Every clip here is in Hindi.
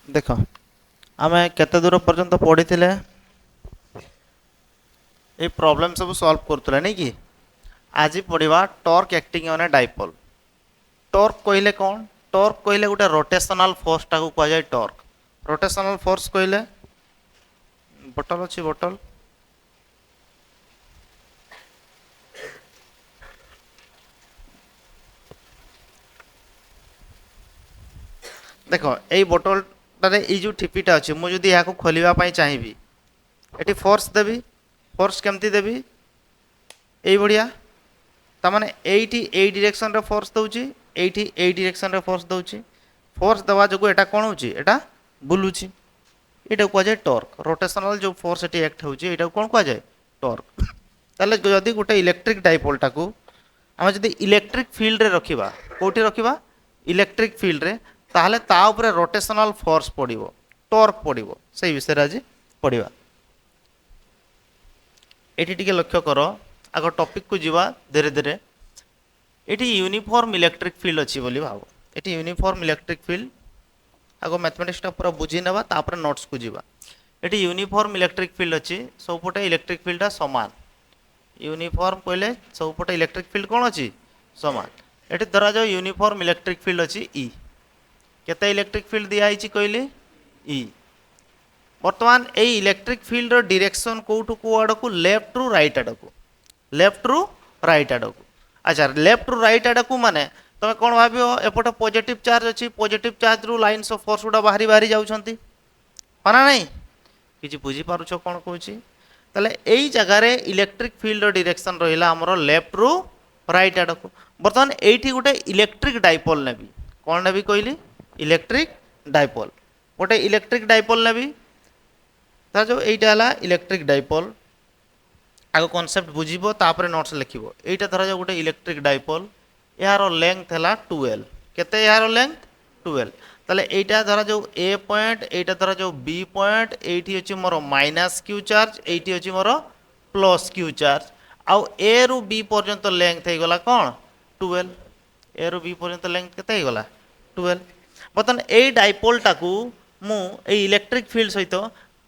देख आमे केते दूर पर्यंत पढ़ी ये प्रॉब्लम सब सॉल्व करतले नहीं कि आज पढ़ा torque acting on a dipole. Torque कहले कौन? टॉर्क कहले गोटे रोटेशनल फोर्स टाको कह जाए टॉर्क। रोटेशनल फोर्स कहले बोतल अच्छी बोतल देख यही बोतल ये जो ठिपीटा अच्छे मुझे यहाँ खोलवाई चाहिए ये फोर्स देवी। फोर्स केमती देवी यही बढ़िया ताने यही डायरेक्शन रे फोर्स दूची यही डायरेक्शन रे फोर्स दूची। फोर्स देवा जो एटा कौन होची एटा बुलुची ये कह जाए टॉर्क। रोटेशनल जो फोर्स ये एक्ट होची एटा कौन कह जाए टॉर्क। ताले जदि गोटे इलेक्ट्रिक डाइपोल टाकू आम जदि इलेक्ट्रिक फील्ड रे रखिबा कोठी रखिबा इलेक्ट्रिक फील्ड रे ताहले ता ऊपर रोटेशनल फोर्स पड़िबो टॉर्क पड़िबो से विषय आज पढ़िबा। एटी टिके लक्ष्य कर आग टॉपिक को जीवा धीरे धीरे। एटी यूनिफॉर्म इलेक्ट्रिक फील्ड अच्छी बोली भाव एटी यूनिफॉर्म इलेक्ट्रिक फील्ड आग मैथमेटिक्स पूरा बुझी नेबा तापर नोट्स को जीवा। एटी यूनिफॉर्म इलेक्ट्रिक फील्ड अच्छी सबपटे इलेक्ट्रिक फील्डटा समान। यूनिफॉर्म कहले सबपटे इलेक्ट्रिक फील्ड कौन अच्छी समान। एटी धरा जाओ यूनिफॉर्म इलेक्ट्रिक फील्ड अच्छी ई केते इलेक्ट्रिक फील्ड दिखाई कहली ई। बर्तमान ये इलेक्ट्रिक फील्ड डायरेक्शन कौटू को आड़ को लेफ्ट रु राइट आड़ को लेफ्ट रु राइट आड़ को। अच्छा लेफ्ट रु राइट आड़ को माने तुम कौन भाव एपटे पॉजिटिव चार्ज अच्छी पॉजिटिव चार्ज रु लाइन्स ऑफ फोर्स गुड़ा बाहरी बाहरी जाउछंती ना नहीं किसी बुझी पारुछ कौन कहूँ ताले यही जगार इलेक्ट्रिक फील्ड डायरेक्शन रहा आमर लेफ्ट रु राइट आड़ को। बर्तमान ये गोटे इलेक्ट्रिक डाइपोल नेबी कौन नेबी कहली इलेक्ट्रिक डाइपोल गोटे इलेक्ट्रिक डाइपोल नेबी जो यहीटा इलेक्ट्रिक डाइपोल आग कॉन्सेप्ट बुझिबो तापर नोट्स लिखिबो। एटा धरा जो गोटे इलेक्ट्रिक डाइपोल यार लेंथ है 12 केते यार लेंथ 12 ताले एटा धरा जो ए पॉइंट एटा धरा जो बी पॉइंट एठी अछि मोर माइनस क्यू चार्ज एठी अछि मोर प्लस क्यू चार्ज आउ ए रु बी पर्यंत लेंथ हे गला कोन 12 ए रु बी पर्यंत लेंथ केते हे गला 12। बतन ए डाइपोल टाकू मु ए इलेक्ट्रिक फील्ड सहित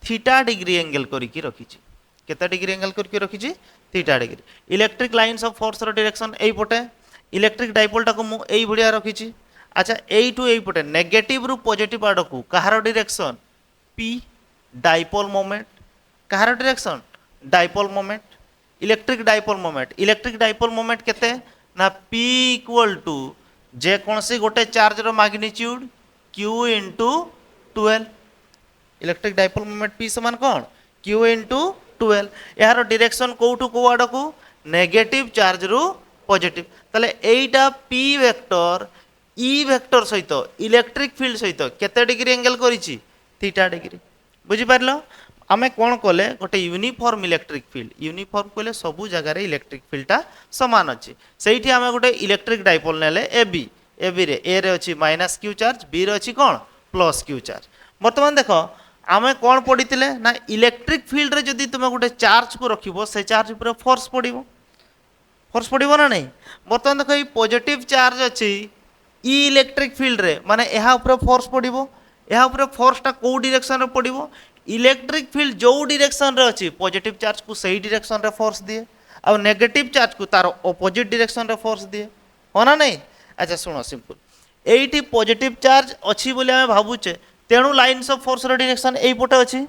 थीटा डिग्री एंगल करके रखी केते डिग्री एंगल करके रखी theta degree. Electric lines of force direction एई पटे इलेक्ट्रिक डाइपोल टाको मु एई बढ़िया रखी। अच्छा एई टू एई पटे नेगेटिव रु पॉजिटिव आड़ को कहार डायरेक्शन पी डाइपोल मोमेंट कहार direction dipole moment electric dipole moment केते ना पी इक्वल टू जे कौन सी गोटे चार्ज रो magnitude Q into 12 electric dipole moment P समान कौन क्यू इंटू 12 यार डायरेक्शन कौटू को आड़ को नेगेटिव चार्ज रु पॉजिटिव ताले एटा पी वेक्टर ई वेक्टर सहित इलेक्ट्रिक फील्ड सहित केते डिग्री एंगल करिछि थीटा डिग्री। बुझी पारलो आमे कोन कोले गोटे यूनिफॉर्म इलेक्ट्रिक फील्ड यूनिफॉर्म कोले सबु जगह रे इलेक्ट्रिक फील्डटा समान अछि सेठी आमे गोटे इलेक्ट्रिक डाइपोल नेले ए बी रे ए रे अछि माइनस क्यू चार्ज बी रे अछि कोन प्लस क्यू चार्ज। वर्तमान देखो आमे कौन पढ़ी ना इलेक्ट्रिक फील्ड रे जदि तुम गोटे चार्ज को रखिबो से चार्ज ऊपर फोर्स पड़ो ना नहीं। बर्तमान देखो ये पॉजिटिव चार्ज अच्छी ई इलेक्ट्रिक फील्ड रे माने यहाँ ऊपर फोर्स पड़ो यहाँ ऊपर फोर्सटा कौ डायरेक्शन रे पड़ो इलेक्ट्रिक फील्ड जो डायरेक्शन रे अच्छी पॉजिटिव चार्ज को सही डायरेक्शन रे फोर्स दिए और नेगेटिव चार्ज को तार ऑपोजिट डायरेक्शन रे फोर्स दिए हो ना नहीं। अच्छा सुनो सिंपल एटी पॉजिटिव चार्ज अच्छी बोली आमे भावुचे तेणु लाइन्स ऑफ फोर्स डायरेक्शन यही पटे अच्छी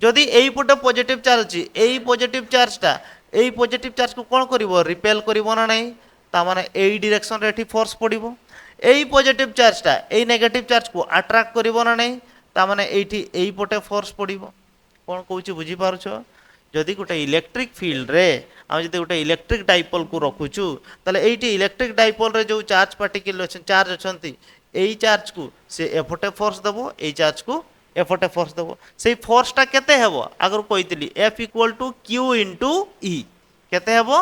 जदि यही पटे पॉजिटिव चार्ज अच्छी यही पॉजिटिव चार्जटा यही पॉजिटिव चार्ज को कौन करिवो रिपेल करिवो ना नहीं तामाने यही डायरेक्शन रे एठी फोर्स पड़िवो यही पॉजिटिव चार्जटा यही नेगेटिव चार्ज को अट्रैक्ट करिवो ना नहीं तामाने एठी यही पटे फोर्स पड़िवो। कौन कहूँ बुझी पारुछ जदि गोटे इलेक्ट्रिक फील्ड रे आम जदि गोटे इलेक्ट्रिक डाइपोल को रखुचु ताले एठी इलेक्ट्रिक डाइपोल रे जो चार्ज पार्टिकल चार्ज अछंती यही चार्ज को से एफटे फोर्स देवो यही चार्ज को एफटे फोर्स देवो से फोर्सटा केते हेबो आगर कहितली F equal to Q into E केते हेबो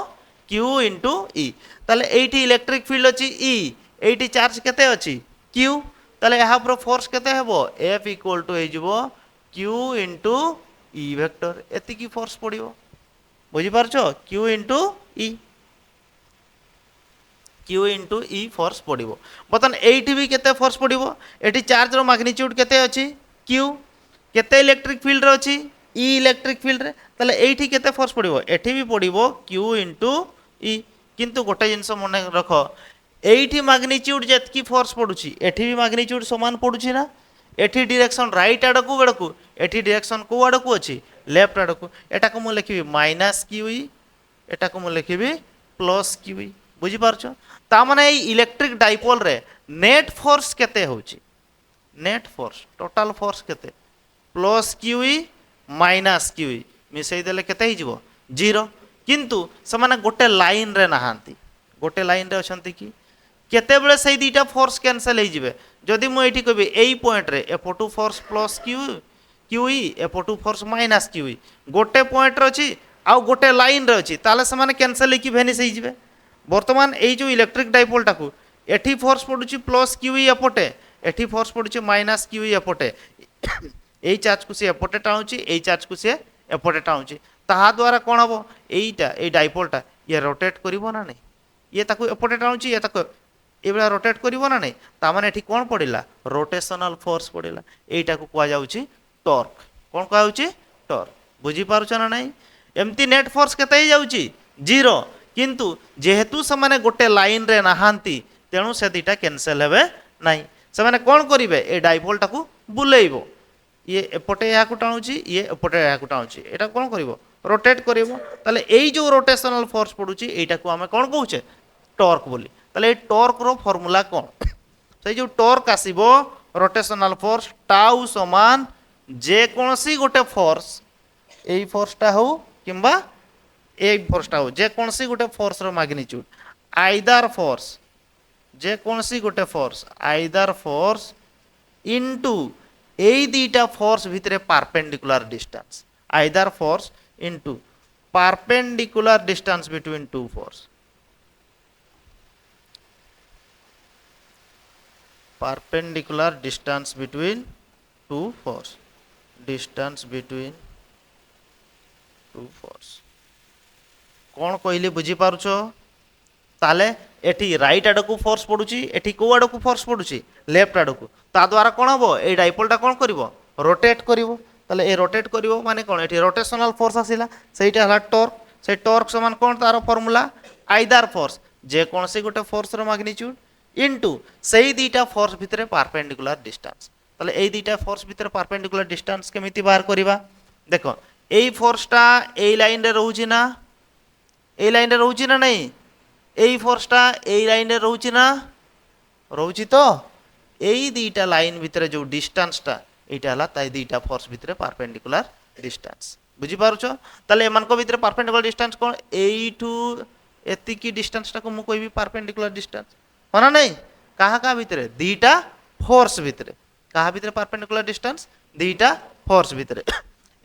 क्यू इंटू ई ताले एठी इलेक्ट्रिक फील्ड अछि ई एठी चार्ज केते अछि क्यू ताले यहाँ पर फोर्स केते हेबो एफ इक्वल टू हेजिबो क्यू इंटू ई वेक्टर एति की फोर्स पड़िबो बुझी पारछो Q into E Q into E force पड़ो। बर्तमान एटी भी केते फोर्स पड़ो एटी चार्ज रो मैग्नीट्यूड केते अछि क्यू केते इलेक्ट्रिक फील्ड रे अछि ई इलेक्ट्रिक फील्ड रे ताले एठी केते फोर्स पड़िबो एठी भी पड़िबो क्यू इनटू ई किंतु गोटे जिंस मन रख एठी मैग्नीट्यूड जेतकी फोर्स पड़ुछि एठी भी मैग्नीट्यूड समान पड़ुछि ना एठी डायरेक्शन राइट आड़ को बेड़ को एठी डायरेक्शन को आड़ को अछि लेफ्ट आड़ को एटा को मु लिखिबी माइनस क्यू ई एटा को मु लिखिबी प्लस क्यू ई बुझी पारछो ता माने ए इलेक्ट्रिक डाइपोल रे नेट फोर्स केते होछि नेट फोर्स टोटल फोर्स केते plus Q E minus Q ई मिसई देले केते ही जीवो जीरो किंतु समान गोटे लाइन रे नहांती गोटे लाइन रे अछंती कि केते बेले सही दीटा फोर्स कैंसिल हो जिवे जदि मु एठी कहबी एई पॉइंट रे एपटू force plus Q Q E एपटू फोर्स माइनस क्यू ई गोटे पॉइंट रे अछि आ गोटे लाइन रे अछि ताले समान कैंसिल की भेनिस हो जिवे वर्तमान एई जो इलेक्ट्रिक डाइपोल टाकू एठी फोर्स पडुची प्लस क्यू ई एपटे एठी फोर्स पडुची माइनस क्यू ई एपटे एई चार्ज को से एपटे टाणुची एई चार्ज को से एपटे टाणुची ताहा द्वारा कोन हबो एईटा एई डाइपोलटा ये रोटेट करिवो ना नै ये ताकू एपटे टाणुची ये ताकू एबला रोटेट करिवो ना नै ता माने एठी कोन पडिला रोटेशनल फोर्स पडिला एईटा को कुआ जाउची टॉर्क कोन कुआ जाउची टॉर्क बुझी पारुछ ना नै एमती नेट फोर्स केते जाउची जीरो किंतु जेहेतु से गोटे लाइन रे नहांती तेणु से दीटा कैंसिल हेबे नाही से कौन करेंगे ए डाइपोलटा को बुलेइबो ये एपटे या टाणुची ये एपटे या टाणुची एटा कौन करिवो रोटेट करिवो ताले एई जो रोटेशनल फोर्स पडुची एटा को हमें कौन कहूचे टॉर्क बोली ताले ए टॉर्क रो फार्मूला कौन से जो टॉर्क आसीबो रोटेशनल फोर्स टाउ समान जे कोनसी गोटे फोर्स एई फोर्सटा हो किंबा ए फोर्सटा हो जे कोनसी गोटे फोर्स रो मैग्नीट्यूड आइदर फोर्स जे कोनसी गोटे फोर्स आइदर फोर्स इनटू एई दीटा फोर्स भितरे perpendicular distance either force into perpendicular distance between to force perpendicular distance between to force distance between to force कौन कहली बुझी पारुछ ताले एठी राइट आड़ को फोर्स पड़ुची एठी को आड़ को फोर्स पड़ुची लेफ्ट आड़ को ता द्वारा कौन हम ए डाइपोलटा कौन करिवो रोटेट करिवो ताले ए रोटेट करिवो माने कौन एठी रोटेशनल फोर्स आसिला सेटा हला टॉर्क से टॉर्क समान कौन तार फार्मूला आइदर फोर्स जे कौन से गोटे फोर्स रो मैग्नीट्यूड इनटू सेही दीटा फोर्स भितरे परपेंडिकुलर डिस्टेंस ताले एई दीटा फोर्स भितरे परपेंडिकुलर डिस्टेंस केमिति बाहर करिवा देखो एई फोर्सटा एई लाइन रे रहउची ना एई लाइन रे रहउची ना नहीं एई फोर्सटा एई लाइन रे रहउची ना रहउची तो एई दीटा लाइन भितरे जो डिस्टेंसटा एटा हला ताई दीटा फोर्स भितरे परपेंडिकुलर डिस्टेंस बुझी पारुछ ताले एमान को भितरे परपेंडिकुलर डिस्टेंस कोन एइठू एति की डिस्टेंसटा को मु कहबी परपेंडिकुलर डिस्टेंस होना नहीं कहा कहा भितरे दीटा फोर्स भितरे कहा भितरे परपेंडिकुलर डिस्टेंस दीटा फोर्स भितरे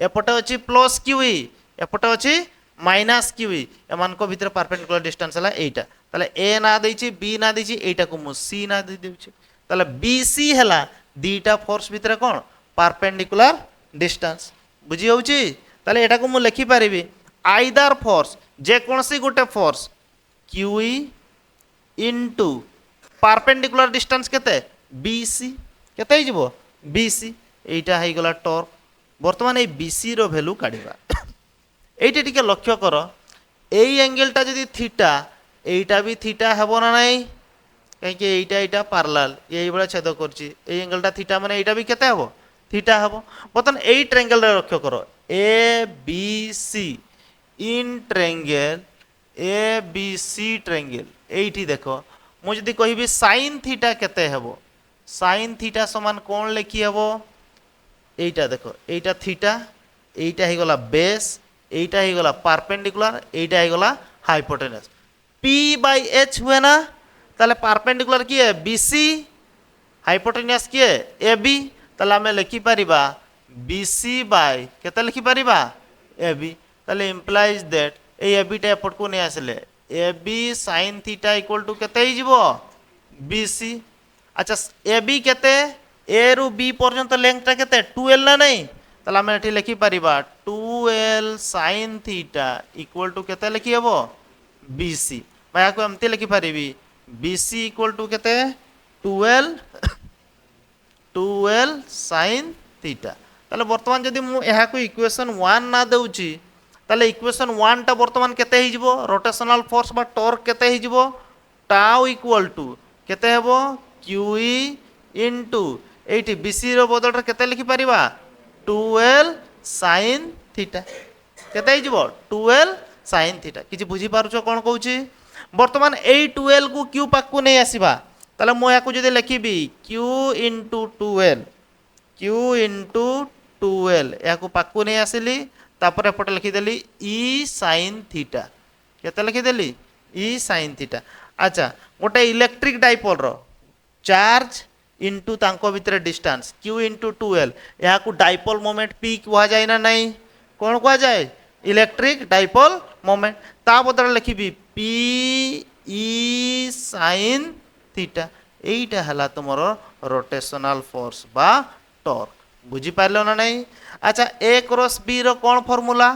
एपटे अछि प्लस क्यू ई एपटे अछि माइनस क्यू ई एमान को भितरे परपेंडिकुलर डिस्टेंस हला एटा ताले ए ना देछि बी ना देछि एटा को मु सी ना दे देछि ताले बीसी हला दीटा फोर्स भितरे कोन परपेंडिकुलर डिस्टेंस बुझी होउची ताले एटा को मु लिखि परिबी आइदर फोर्स जे कोनसी गोटे force Q E into perpendicular distance केते बीसी केते हिजबो बीसी एटा हे गला टॉर्क वर्तमान ए बीसी रो वैल्यू काढिबा एइटे टिके लक्ष्य कर एई एंगलटा जदि थीटा एइटा भी थीटा हेबो ना नाही कहीं एइटा एइटा पैरेलल एई बडा छेद करछि एई एंगलटा थीटा माने एइटा भी केते हेबो थीटा हेबो वर्तमान एई ट्रायंगल रे लक्ष्य कर A B C in triangle A B C triangle एइठी देखो मु जदि कहिबी sin थीटा केते हेबो sin थीटा समान कोन लेखि हेबो एइटा देखो एइटा थीटा एइटा हे गला बेस एइटा हे गला परपेंडिकुलर एइटा हे गला हाइपोटेनस p बाय h हुए ना ताले परपेंडिकुलर की है bc हाइपोटेनस की है ab ताले हमें लिखि परिबा bc बाय केते लिखि परिबा ab ताले इंप्लाइज दैट ए ab टा एपट को नै आसले ab sin theta equal to केते ही जिवो bc अच्छा ab केते a रु b पर्यंत लेंथटा केते 2l ना नहीं ताले हम एठी लिखि परिबा 2l sin theta equal to केते लिखि हेबो bc माया को एमते लिखि परिबी bc इक्वल टू केते 2l sin थीटा ताले वर्तमान जदि मु एहाकु इक्वेशन 1 ना देउची ताले इक्वेशन 1 टा वर्तमान केते हिजबो रोटेशनल फोर्स बा टॉर्क केते हिजबो टाउ इक्वल टू केते हेबो क्यूई इनटू एठी बीसी रो बदल रे केते लिखि परिबा 12 sin थीटा केते हिजबो 12 sin थीटा किछि बुझी पारुछो कोन कहूची वर्तमान ए 12 को क्यू पाकु नै आसीबा ताले मु याकु जदि लिखिबी क्यू इनटू 12 क्यू इंटू 12 याकू पाकू नहीं आसिली तापर एपटे लिखिदेली ई साइन थीटा केते लिखिदेली ई साइन थीटा अच्छा गोटे इलेक्ट्रिक डाइपोल रो चार्ज इंटू तांको भितर डिस्टेंस क्यू इंटू 12 याकू डाइपोल मोमेंट पी कहा जाए ना नहीं कौन कहा जाए इलेक्ट्रिक डाइपोल मोमेंट ता बदल लिखिबी पी ई साइन थीटा एटा हला तुमरो रोटेशनल फोर्स बा टॉर्क बुझी पारलो ना नहीं अच्छा ए क्रॉस बी रो कौन फॉर्मूला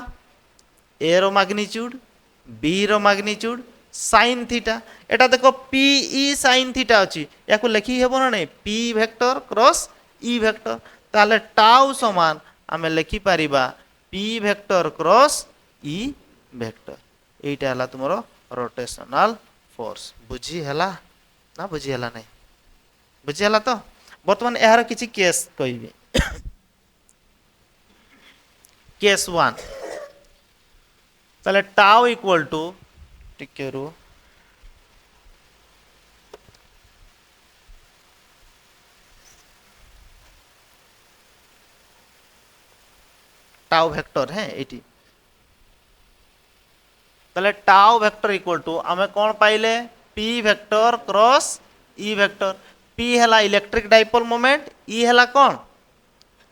ए रो मैग्नीट्यूड बी रो मैग्नीट्यूड साइन थीटा एटा देखो पी ई साइन थीटा अछि याकू लिखि हेबो ना नहीं पी वेक्टर क्रॉस ई वेक्टर ताले टाउ समान आमे लिखि Paribas P vector cross E vector एटा हला तुमरो रोटेशनल फोर्स बुझी हला ना बुझी हला नहीं बुझी हला तो बर्तमान यार किसी केस कहबी केस 1 ताले टाउ इक्वल टू टिके रू टाउ वेक्टर है एटी ताले टाउ वेक्टर इक्वल टू आमे कौन पाइले पी वेक्टर क्रॉस ई वेक्टर पी हला इलेक्ट्रिक डाइपोल मोमेंट ई हला कौन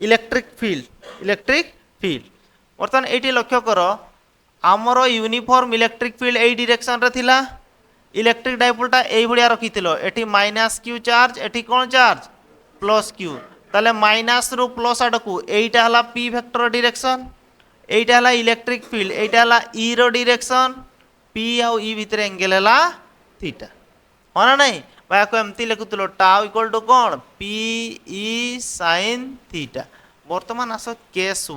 इलेक्ट्रिक फील्ड बर्तमान एटी लक्ष्य कर आमर यूनिफॉर्म इलेक्ट्रिक फील्ड ए डायरेक्शन रे थिला इलेक्ट्रिक डाइपोलटा एई भलिया रखिथिलो एटी माइनस क्यू चार्ज एटी कौन चार्ज प्लस क्यू ताले माइनस रु प्लस आडकू एईटा हला पी वेक्टर डायरेक्शन एईटा हला इलेक्ट्रिक फील्ड एईटा हला ई रो डायरेक्शन पी आ ई भितर एंगल हला थीटा हो ना नहीं भाई को एमती लिखुतलो टाउ इक्वल टू कौन पी ई साइन थीटा वर्तमान आस केस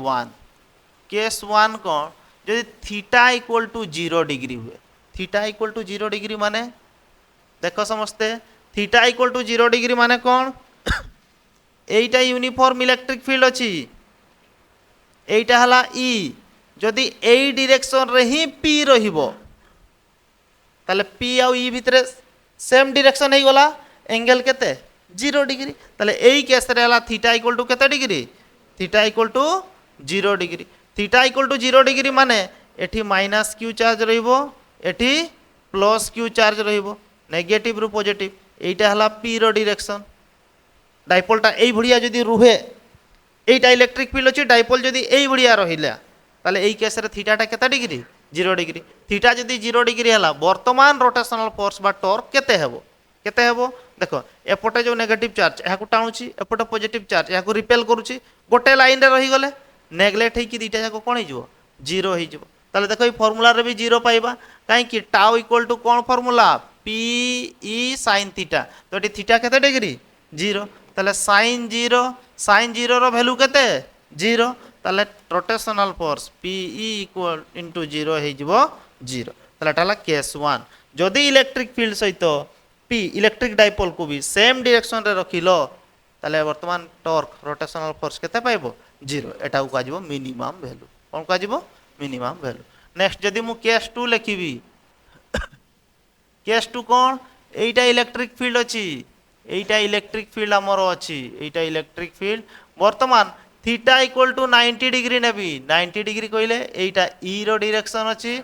1 कौन जदि थीटा इक्वल टू 0 डिग्री हुए थीटा इक्वल टू 0 डिग्री माने देख समस्ते थीटा इक्वल टू 0 डिग्री माने कौन एईटा यूनिफॉर्म इलेक्ट्रिक फील्ड अछि एईटा हला ई जदि एई डायरेक्शन रे ही पी रहिबो ताले पी आ ई भितरे सेम डायरेक्शन है गला एंगल केते 0 डिग्री ताले एई केस रे हला थीटा इक्वल टू केते degree theta equal to 0 degree theta equal to 0 degree माने एठी माइनस क्यू चार्ज रहिबो एठी प्लस क्यू चार्ज रहिबो नेगेटिव रु पॉजिटिव एईटा हला पी रो डायरेक्शन डाइपोलटा एई भड़िया जदि रुहे एईटा इलेक्ट्रिक फील्ड अछि डाइपोल जदि एई भड़िया रहिला ताले एई केस रे थीटाटा केते डिग्री 0 डिग्री थीटा जदि 0 डिग्री हला वर्तमान रोटेशनल फोर्स बा टॉर्क केते हेबो देखो एपटे जो नेगेटिव चार्ज याकू टाणुची एपटे पॉजिटिव चार्ज याकू रिपेल करूची गोटे लाइन रे रही गले नेग्लेक्ट है कि दीटा जाको कोन हो जिवो 0 हो जिवो ताले देखो ई फार्मूला रे भी 0 पाइबा काई कि टाउ इक्वल टू कोन formula P E sin theta तो एटी थीटा केते डिग्री 0 ताले sin 0 रो वैल्यू केते 0 ताले rotational force P E equal into 0 हो जिवो 0 ताले टाला केस 1 जदि इलेक्ट्रिक फील्ड सहित पी इलेक्ट्रिक डाइपोल को भी सेम डायरेक्शन रे रखिलो ताले वर्तमान टॉर्क रोटेशनल फोर्स केते पाइबो 0 एटा को काजिबो मिनिमम वैल्यू कोन काजिबो मिनिमम वैल्यू नेक्स्ट जदि मु केस 2 लिखिबी केस 2 कोन एटा इलेक्ट्रिक फील्ड अछि एटा इलेक्ट्रिक फील्ड हमरो अछि एटा इलेक्ट्रिक फील्ड वर्तमान थीटा इक्वल टू 90 डिग्री नेबी 90 डिग्री कहले एटा ई रो डायरेक्शन अछि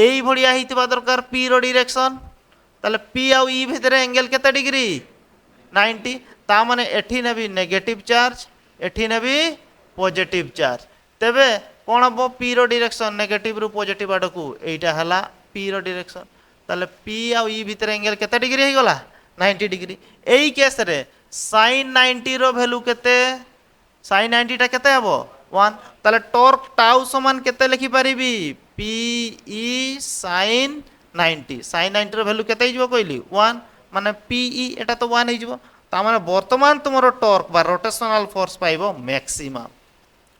एई भड़िया हितबा दरकार पी रो डायरेक्शन ताले पी आ ई भितर एंगल केते डिग्री 90 ता माने एठी नेबी नेगेटिव चार्ज एठी नेबी पॉजिटिव चार्ज तेबे कोन हबो पी रो डायरेक्शन नेगेटिव रु पॉजिटिव आडकू एटा हला पी रो डायरेक्शन ताले पी आ ई भितर एंगल केते डिग्री हे गला 90 डिग्री एई केस रे sin 90 रो वैल्यू केते sin 90 टा केते हबो 1 ताले टॉर्क टाउ समान केते लिखि परिबी पी ई sin 90 रो वैल्यू केते हिजबो कहली 1 माने पी ई एटा तो 1 हिजबो तामाने वर्तमान तुमरो टॉर्क बा रोटेशनल फोर्स पाइबो मैक्सिमम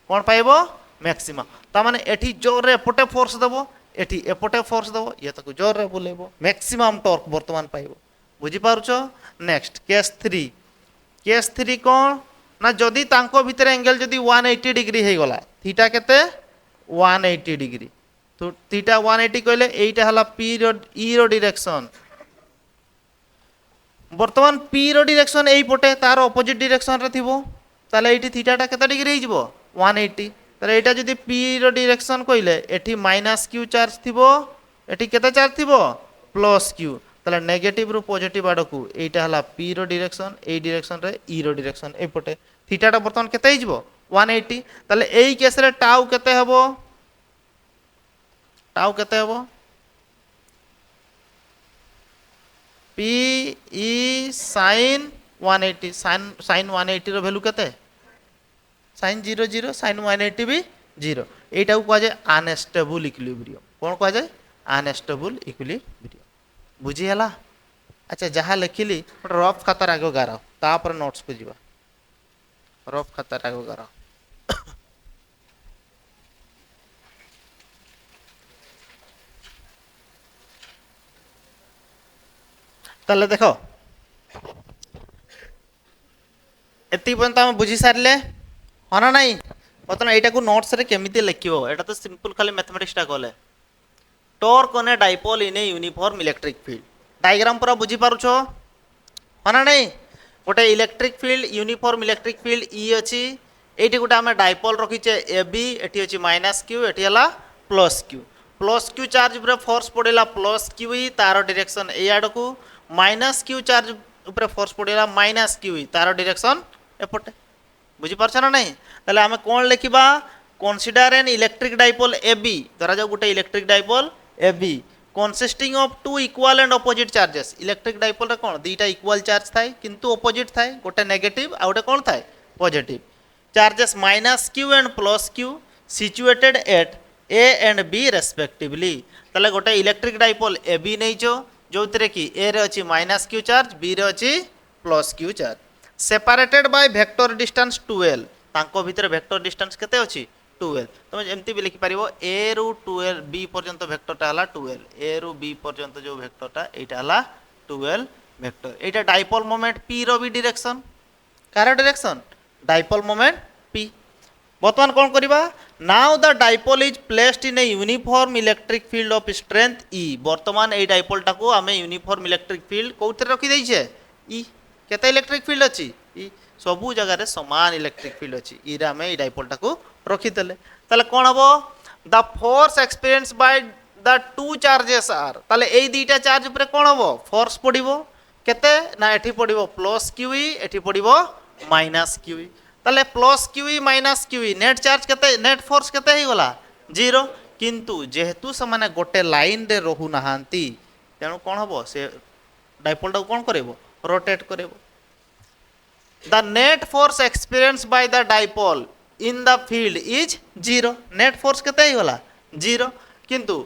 कोन पाइबो मैक्सिमम तामाने एठी जोर रे एपटे फोर्स देबो एठी एपटे फोर्स देबो ये ताको जोर रे बुलेबो मैक्सिमम टॉर्क वर्तमान पाइबो बुझी पारुछो। नेक्स्ट केस 3 कोन ना जदी तांको भितर एंगल जदी 180 डिग्री हे गला थीटा केते 180 डिग्री तो थीटा 180 कहले एइटा हला पी रो ई रो डायरेक्शन वर्तमान पी रो डायरेक्शन एई पटे तार ऑपोजिट डायरेक्शन रे थिबो ताले एठी थीटाटा केते डिग्री हिजबो 180 ताले एटा जदी पी रो डायरेक्शन कहले एठी माइनस क्यू चार्ज थिबो एठी केते चार्ज थिबो प्लस क्यू ताले नेगेटिव रो पॉजिटिव आड़ को एटा हला पी रो डायरेक्शन एई डायरेक्शन रे ई रो डायरेक्शन एई पटे थीटाटा वर्तमान केते हिजबो 180 ताले एई केस रे टाउ केते हबो पी ई साइन 180 साइन 180 रो वैल्यू केते साइन 00 साइन 180 भी 0 एटा को कह जाय अनस्टेबल इक्विलिब्रियम कोन कह जाय अनस्टेबल इक्विलिब्रियम बुझी हला। अच्छा जहाँ लिखिली रफ खातार आगे गारा तापर नोट्स को जीवा रफ खातार आगे गारा ताले देखो एति पर्यंत हम बुझी सारले हाँ ना नहीं बर्तमान एटा को नोट्स रे केमिति लिखिबो एटा तो सिंपल खाली मैथमेटिक्स टा कहले torque on a dipole in a uniform electric field diagram पूरा बुझी पारुछो हाँ ना नहीं गोटे electric field uniform electric field E अछि एठी गोटे आमे डाइपोल रखिचे ए बी एठी अछि माइनस क्यू एठी हला प्लस क्यू चार्ज ऊपर फोर्स पड़ेला प्लस क्यू ई तार डायरेक्शन ए आड़ को माइनस क्यू चार्ज ऊपर फोर्स पड़ेला माइनस क्यू ई तार डायरेक्शन एपटे बुझी पारछ ना नहीं ताले आमे कोन लिखिबा consider an electric dipole A B धरा जाऊ गोटे electric dipole A B consisting of two equal and opposite charges electric dipole रे कोन दीटा इक्वल चार्ज थाए किंतु ऑपोजिट थाए गोटे नेगेटिव आ गोटे कोन थाए positive charges minus Q and plus Q situated at A and B respectively ताले गोटे इलेक्ट्रिक डाइपोल ए बी नैचो जोतरे कि ए रे अछि माइनस क्यू चार्ज बी रे अछि plus Q charge separated by vector distance 12 तांको भितर वेक्टर डिस्टेंस केते अछि 12 तुम एमती भी लिखिपार ए रु 12 बी पर्यंत वेक्टरटा हला 12 ए रु बी पर्यंत जो वेक्टरटा एटा हला 12 वेक्टर एटा डाइपोल मोमेंट पी रो भी डायरेक्शन कार डायरेक्शन डाइपोल मोमेंट पी बर्तमान कौन करबा now the dipole is placed in a uniform electric field of strength E बर्तमान ए डाइपोलटा को आमे यूनिफॉर्म इलेक्ट्रिक फील्ड कोउतरे रखि दैछे ई केते इलेक्ट्रिक फील्ड अछि ई सबु जगह रे समान इलेक्ट्रिक फील्ड अछि ई रे आमे ए डाइपोलटा को रखिदेले ताले कोन हबो the force experience by the two charges are ताले एई दुईटा चार्ज ऊपर कोन हबो फोर्स पडिबो केते ना एठी पडिबो प्लस क्यूई एठी पडिबो माइनस क्यूई ताले plus QE minus QE net charge केते नेट फोर्स केते हे गला 0 किंतु जेहेतु समाने गोटे लाइन रे रहु नाहांती तेनु कोन हबो से डाइपोल टा कोन करेबो रोटेट करेबो the net force experience by the dipole in the field is 0 net force केते ही गला 0 किंतु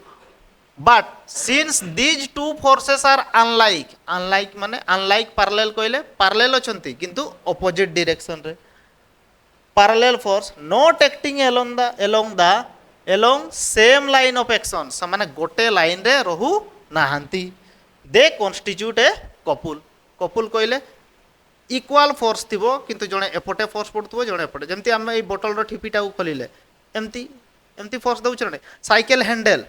but since these two forces are unlike माने अनलाइक पैरेलल कहले पैरेलल अछंती किंतु ऑपोजिट डायरेक्शन रे parallel force not acting along same line of action समाने गोटे लाइन रे रहू नाहंती दे कॉन्स्टिट्यूट ए कपुल कहले इक्वाल फोर्स थिबो किंतु जणे एपटे फोर्स पडुथबो जणे एपटे जेमति हम ए बोतल रो ठिपीटा को खोलिले एमती फोर्स दउछ रे साइकिल हैंडल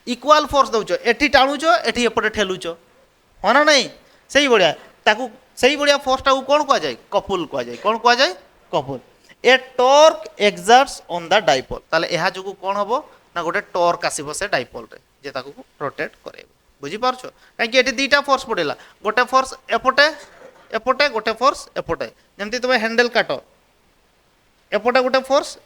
इक्वाल फोर्स दउछ एठी टाणुछ एठी एपटे ठेलुछ होना नहीं सही बढ़िया ताकू सही बढ़िया फोर्स टा को कोन कह जाय कपुल कह जाय कोन कह जाय couple a torque exerts on the dipole ताले एहा जगु कोन हबो ना गोटे टॉर्क आसीबो से डाइपोल रे जे ताकू रोटेट करेबो बुझी पारछो काहे एठी दुईटा फोर्स पड़ेला गोटे फोर्स एपटे एपटे गोटे फोर्स एपटे जेमति तुम हैंडल काटो एपटे गोटे फोर्स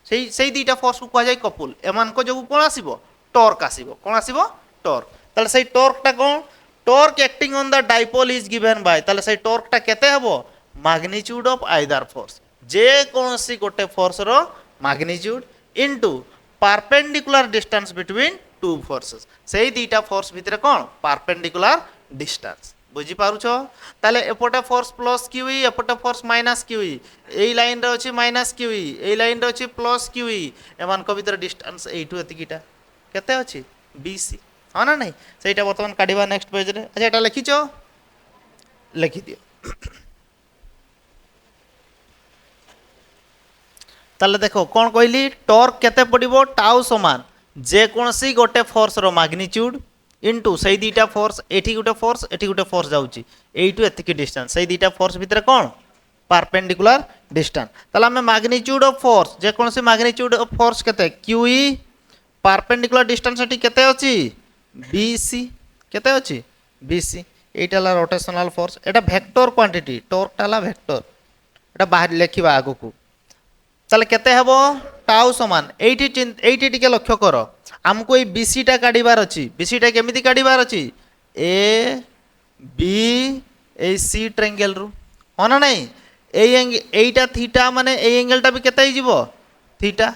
सेही दुईटा फोर्स को कह जाय कपुल एमान को जो कोन आसीबो टॉर्क आसीबो कोन आसीबो टॉर्क ताले सेही टॉर्क टा कोन torque acting on the dipole is given by ताले सेही टॉर्क टा केते हबो मैग्नीट्यूड ऑफ आइदर फोर्स जे कोनसी गोटे फोर्स रो magnitude into perpendicular distance between two forces सेही दुईटा फोर्स भितर कोन परपेंडिकुलर डिस्टेंस बुझी पारुछ ताले एपटे फोर्स प्लस क्यूई एपटे फोर्स माइनस क्यूई एई लाइन रे अछि माइनस क्यूई एई लाइन रे अछि प्लस क्यूई एमान को भीतर डिस्टेंस एठु एतिकीटा केते अछि बीसी हां ना नहीं सेटा वर्तमान काढिबा नेक्स्ट पेज रे अच्छा एटा लिखिचो लिखि दियो ताले देखो कोन कहली टॉर्क केते पडिबो टाउ समान जे कोनसी गोटे फोर्स रो मैग्नीट्यूड इंटू से दीटा फोर्स एठी गोटे फोर्स जाउची एइटू एतिकी डिस्टेंस से दीटा फोर्स भितर कोन परपेंडिकुलर डिस्टेंस ताले हम मैग्नीट्यूड ऑफ फोर्स जे कोनसी मैग्नीट्यूड ऑफ फोर्स केते क्यूई परपेंडिकुलर डिस्टेंस एठी केते अछि बीसी केते अछि बीसी एटा ला रोटेशनल फोर्स एटा वेक्टर क्वांटिटी टॉर्क टाला वेक्टर एटा बाहर लेखिबा आगु को ताले केते हेबो टाउ समान एइटी टिके लक्ष्य कर हमको ये बीसी टा काढिबार अछि बीसी टा केमिति काढिबार अछि A B A C triangle रु होना नहीं एइटा थीटा माने ए एंगल टा भी केते हिजिबो थीटा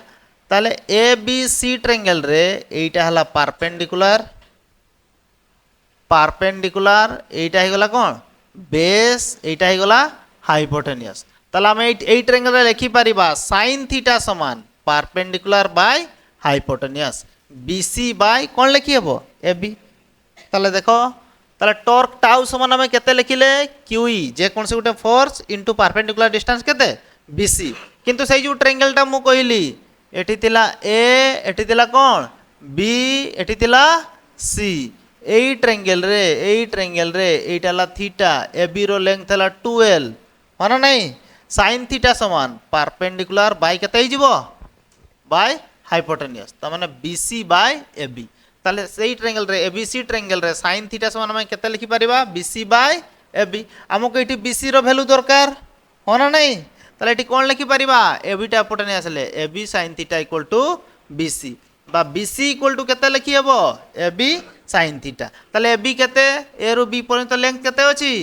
ताले ए बी सी ट्रायंगल रे एइटा हला परपेंडिकुलर एइटा हे गला कोन बेस एइटा हे गला हाइपोटेन्यूस ताले हम एइ ट्रायंगल रे लिखि परिबा sin थीटा समान perpendicular by hypotenuse BC by कौन लिखी हेबो एबी ताले देखो ताले टॉर्क टाउ समान हमें केते लिखिले क्यूई जे कोन से गोटे फोर्स इनटू परपेंडिकुलर डिस्टेंस केते बीसी किंतु सेई जो ट्रायंगल टा मु कहिली एठी तिला ए एठी तिला कोन बी एठी तिला सी एई ट्रायंगल रे एइटा ला थीटा एबी रो लेंथ ला 12 माना नहीं sin थीटा समान परपेंडिकुलर बाय केते हिजिबो बाय हाइपोटेन्यूस त माने बीसी बाय एबी ताले सेई ट्रायंगल रे एबीसी ट्रायंगल रे sin थीटा समान हम केते लिखि परिबा बीसी बाय एबी हमको एठी बीसी रो वैल्यू दरकार होना नहीं ताले एठी कोन लिखि परिबा एबी टा एपटे नै आसले AB sin theta equal to BC बा बीसी इक्वल टू केते लिखि हेबो एबी sin थीटा ताले एबी केते ए रो बी पर्यंत लेंथ केते अछि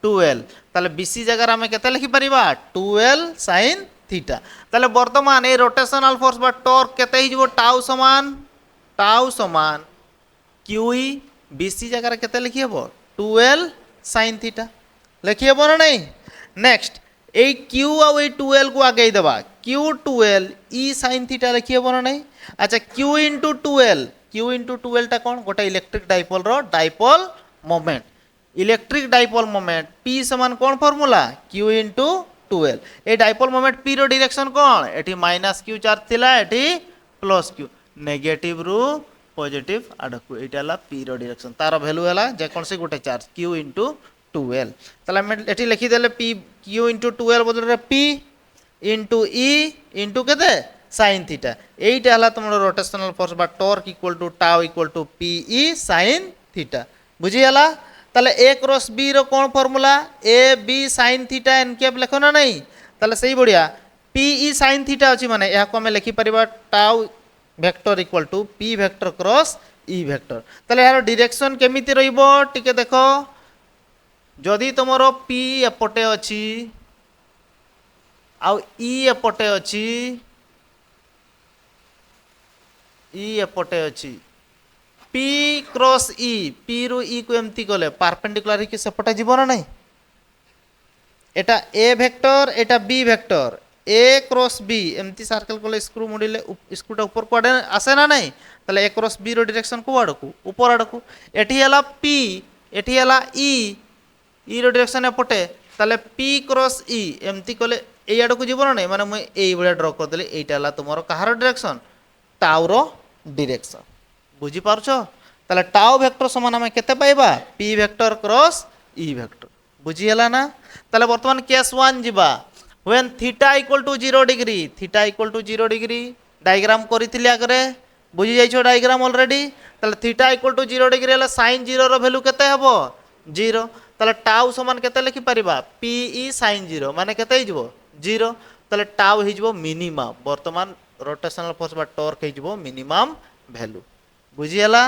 12 ताले बीसी जगह हम केते लिखि परिबा 12 sin थीटा ताले वर्तमान ए रोटेशनल फोर्स बा टॉर्क केते हिजबो टाउ समान क्यूई बीसी जगह केते लिखि हेबो 12 sin थीटा लिखि हेबो ना नहीं नेक्स्ट ए क्यू आ ए 12 को आगे देबा क्यू 12 ई sin थीटा लिखि हेबो ना नहीं अच्छा क्यू इंटू 12 टा कोन गोटे इलेक्ट्रिक डाइपोल रो dipole moment electric dipole moment P समान कौन formula Q into 12 a dipole moment P रो डायरेक्शन कौन एठी माइनस Q चार्ज थिला एठी प्लस Q नेगेटिव रु पॉजिटिव आडकु एटाला P रो डायरेक्शन तार वैल्यू हला जे कोन से गोटे चार्ज Q इंटू 12 तला हम एठी लिखि देले P Q इंटू 12 बदल रे P इंटू E इंटू केते sin थीटा एटा हला तुमरो रोटेशनल फोर्स बा torque equal to tau equal to PE sin theta बुझी हला ताले ए क्रॉस बी रो कौन formula A B sin theta n cap लिखो ना नहीं ताले सही बढ़िया पी ई sin थीटा अछि माने या को हमें लिखि परिबा tau vector equal to p vector cross E vector ताले यार डायरेक्शन केमिति रहइबो टिके देखो जदी तमरो पी एपटे अछि आ ई एपटे अछि P क्रॉस E P रु E को एमती गले परपेंडिकुलर कि सेपटा जीव ना नहीं एटा A वेक्टर एटा B vector A cross B एमती सर्कल कोले स्क्रू मुडिले स्क्रूटा ऊपर को आसे ना नहीं ताले A क्रॉस B रो डायरेक्शन को आडकू ऊपर आडकू एठी हला P एठी हला E रो डायरेक्शन एपटे ताले P क्रॉस E एमती कोले ए आडकू जीव ना नहीं माने म एई बडा ड्रा कर देले एटा हला तुमरो कहार डायरेक्शन टाउ रो डायरेक्शन बुझी पारछ ताले टाउ वेक्टर समान हम केते पाइबा P vector cross E vector बुझी हला ना ताले वर्तमान केस 1 जिबा when theta equal to 0 degree diagram करिथिले आगरे बुझी जाइछो डायग्राम ऑलरेडी ताले थीटा इक्वल टू 0 डिग्री हला sin 0 रो वैल्यू केते हेबो 0 ताले टाउ समान केते लिखि परिबा PE sin 0 माने केते हिजबो 0 ताले टाउ हिजबो मिनिमम वर्तमान रोटेशनल फोर्स बा टॉर्क हिजबो मिनिमम वैल्यू बुझीला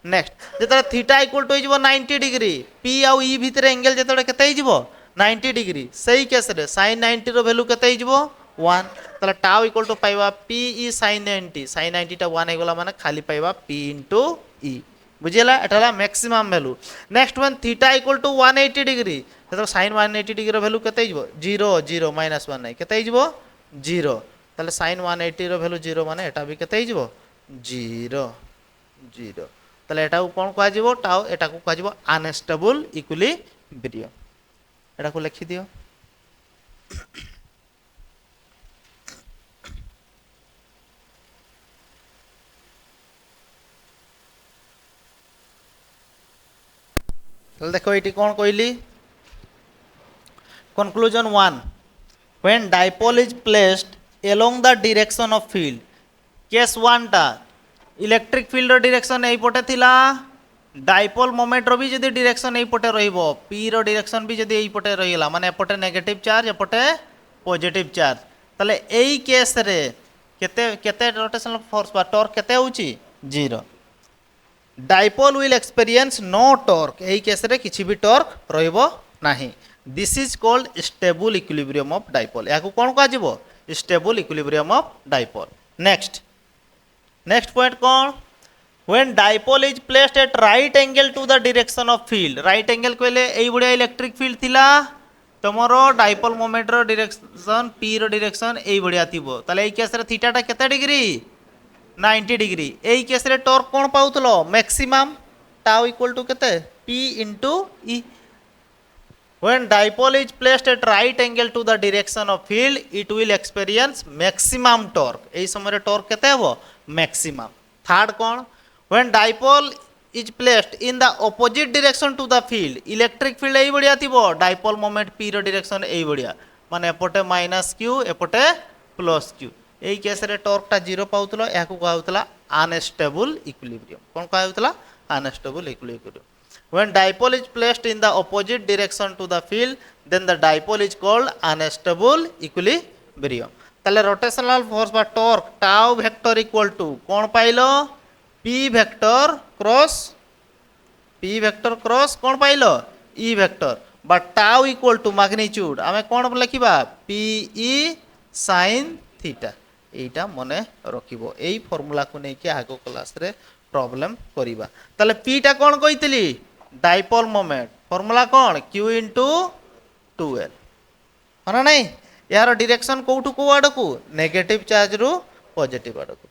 नेक्स्ट जेतरे थीटा इक्वल टू हिजबो 90 डिग्री P आउ E भितर एंगल जेतरे केते हिजबो 90 डिग्री सही केस रे sin 90 रो वैल्यू केते हिजबो 1 तले टाउ इक्वल टू पाइबा PE sin 90 टा 1 हे गला माने खाली पाइबा P into E बुझीगला एटा maximum value next one theta equal to 180 degree तो sin 180 डिग्री वैल्यू केते हिजबो 0 0 -1 नहीं केते हिजबो 0 ताले sin 180 रो वैल्यू 0 माने एटा भी केते हिजबो 0 0 ताले एटा को कोन कहा जिवो टाउ एटा को कहा जिवो अनस्टेबल इक्विलिब्रियम एटा को लिखि दियो देखो ये कौन कहली conclusion 1 when dipole is placed along the direction of field case 1 टा इलेक्ट्रिक फील्ड डायरेक्शन एई पटे थिला डाइपोल मोमेंट रो भी जदी डायरेक्शन एई पटे रहिबो पी रो डायरेक्शन भी जदी एई पटे रहिला माने एपटे नेगेटिव चार्ज एपटे पॉजिटिव चार्ज तले एई केस रे केते केते रोटेशनल फोर्स बा टॉर्क केते होची 0 dipole will experience no torque यही केस रे किछि भी टॉर्क रहिबो नाही this is called stable equilibrium of dipole याकू कोन कहा जिवो stable equilibrium of dipole next point कोन when dipole is placed at right angle to the direction of field right angle कहले एई बडिया इलेक्ट्रिक फील्ड थिला तमरो डाइपोल मोमेंट रो डायरेक्शन पी रो डायरेक्शन एई बडिया थिबो ताले एई केस रे थीटा टा केते डिग्री 90 डिग्री यही केस रे टॉर्क कौन पाउतलो मैक्सिमम टाउ इक्वल टू केते p into e when dipole is placed at right angle to the direction of field it will experience maximum torque यही समय रे टॉर्क केते हबो मैक्सिमम थर्ड कौन when dipole is placed in the opposite direction to the field electric field एई बडिया थिबो डाइपोल मोमेंट p रो डायरेक्शन एई बडिया माने एपटे -q एपटे +q यही केस रे टॉर्क टा 0 पाउतलो याकू कहउतला अनस्टेबल इक्विलिब्रियम कोन कहउतला unstable equilibrium when dipole is placed in the opposite direction to the field then the dipole is called unstable equilibrium ताले रोटेशनल फोर्स बा torque tau vector equal to कोन पाइलो p वेक्टर क्रॉस कोन पाइलो e वेक्टर बा टाउ इक्वल टू मैग्नीट्यूड आमे कोन लिखिबा p e sin थीटा এইটা মনে রাখিব এই ফর্মুলা কো নেই কি আগো ক্লাস রে প্রবলেম করিবা তাহলে p টা কোন কইতলি ডাইপোল মোমেন্ট ফর্মুলা কোন q * 2l হনা নাই यार डायरेक्शन कोठु को आड़ को नेगेटिव चार्ज रु पॉजिटिव आड़ को